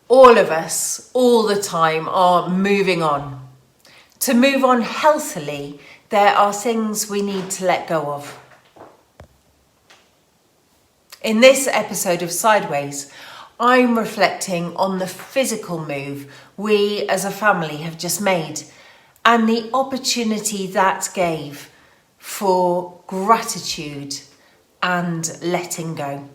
All of us, all the time, are moving on. To move on healthily, there are things we need to let go of. In this episode of Sideways, I'm reflecting on the physical move we as a family have just made and the opportunity that gave for gratitude and letting go.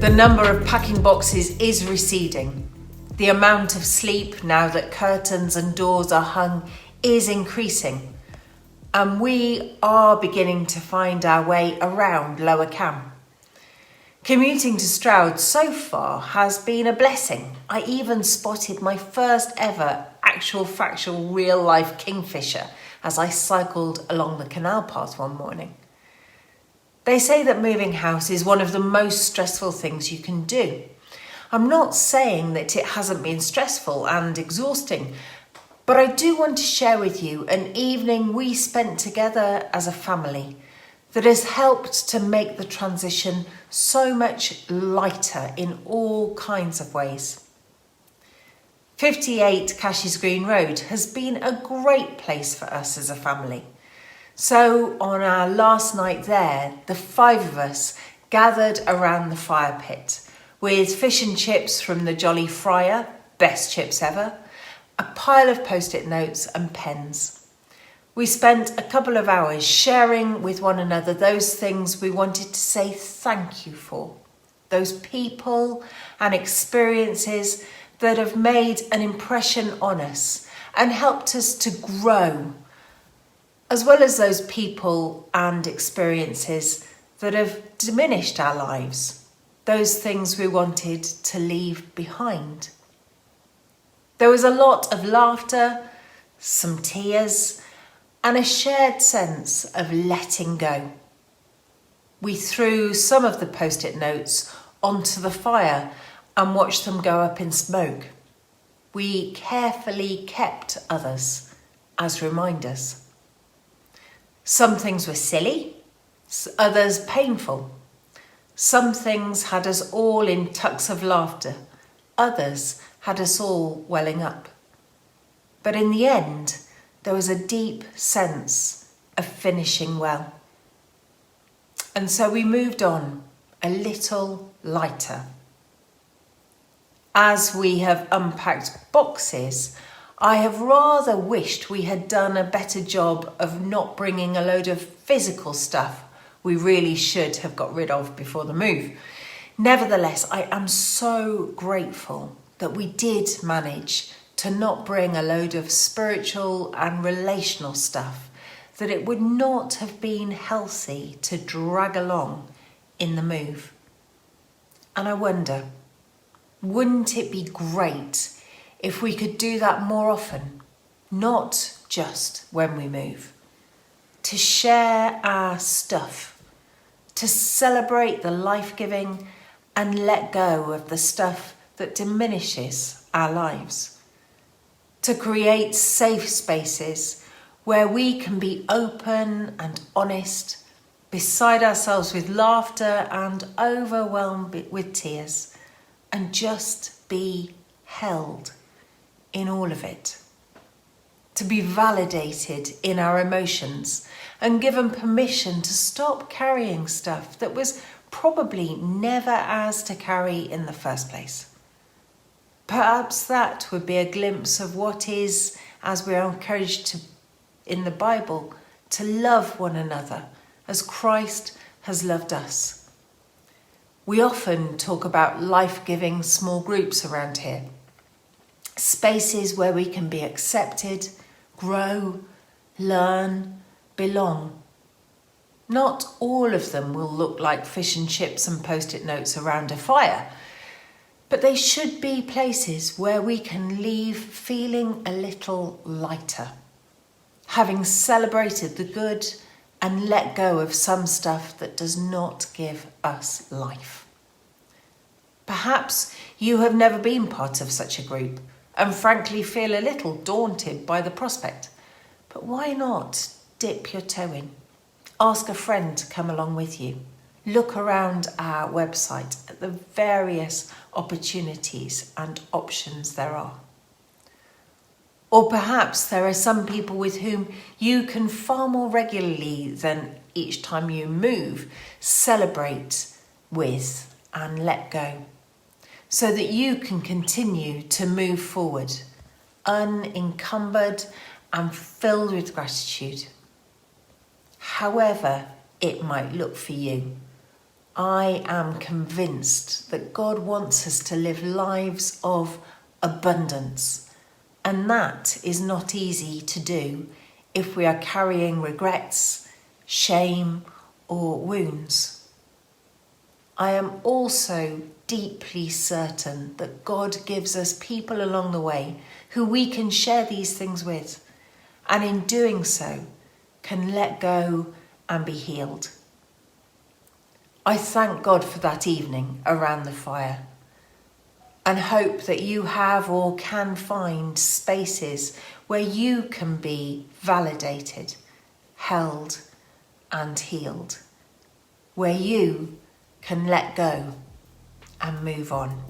The number of packing boxes is receding. The amount of sleep, now that curtains and doors are hung, is increasing. And we are beginning to find our way around Lower Cam. Commuting to Stroud so far has been a blessing. I even spotted my first ever actual factual real life kingfisher as I cycled along the canal path one morning. They say that moving house is one of the most stressful things you can do. I'm not saying that it hasn't been stressful and exhausting, but I do want to share with you an evening we spent together as a family that has helped to make the transition so much lighter in all kinds of ways. 58 Cashes Green Road has been a great place for us as a family. So on our last night there, the 5 of us gathered around the fire pit with fish and chips from the Jolly Fryer, best chips ever, a pile of post-it notes and pens. We spent a couple of hours sharing with one another those things we wanted to say thank you for, those people and experiences that have made an impression on us and helped us to grow, as well as those people and experiences that have diminished our lives, those things we wanted to leave behind. There was a lot of laughter, some tears, and a shared sense of letting go. We threw some of the post-it notes onto the fire and watched them go up in smoke. We carefully kept others as reminders. Some things were silly, others painful. Some things had us all in tucks of laughter, others had us all welling up. But in the end, there was a deep sense of finishing well. And so we moved on a little lighter. As we have unpacked boxes, I have rather wished we had done a better job of not bringing a load of physical stuff we really should have got rid of before the move. Nevertheless, I am so grateful that we did manage to not bring a load of spiritual and relational stuff that it would not have been healthy to drag along in the move. And I wonder, wouldn't it be great if we could do that more often, not just when we move? To share our stuff, to celebrate the life-giving and let go of the stuff that diminishes our lives. To create safe spaces where we can be open and honest, beside ourselves with laughter and overwhelmed with tears, and just be held in all of it. To be validated in our emotions and given permission to stop carrying stuff that was probably never ours to carry in the first place. Perhaps that would be a glimpse of what is, as we are encouraged to in the Bible, to love one another as Christ has loved us. We often talk about life-giving small groups around here. Spaces where we can be accepted, grow, learn, belong. Not all of them will look like fish and chips and post-it notes around a fire, but they should be places where we can leave feeling a little lighter, having celebrated the good and let go of some stuff that does not give us life. Perhaps you have never been part of such a group, and frankly feel a little daunted by the prospect. But why not dip your toe in? Ask a friend to come along with you. Look around our website at the various opportunities and options there are. Or perhaps there are some people with whom you can far more regularly than each time you move, celebrate with and let go, so that you can continue to move forward, unencumbered and filled with gratitude. However it might look for you, I am convinced that God wants us to live lives of abundance. And that is not easy to do if we are carrying regrets, shame, or wounds. I am also deeply certain that God gives us people along the way who we can share these things with, and in doing so, can let go and be healed. I thank God for that evening around the fire, and hope that you have or can find spaces where you can be validated, held and healed, where you can let go and move on.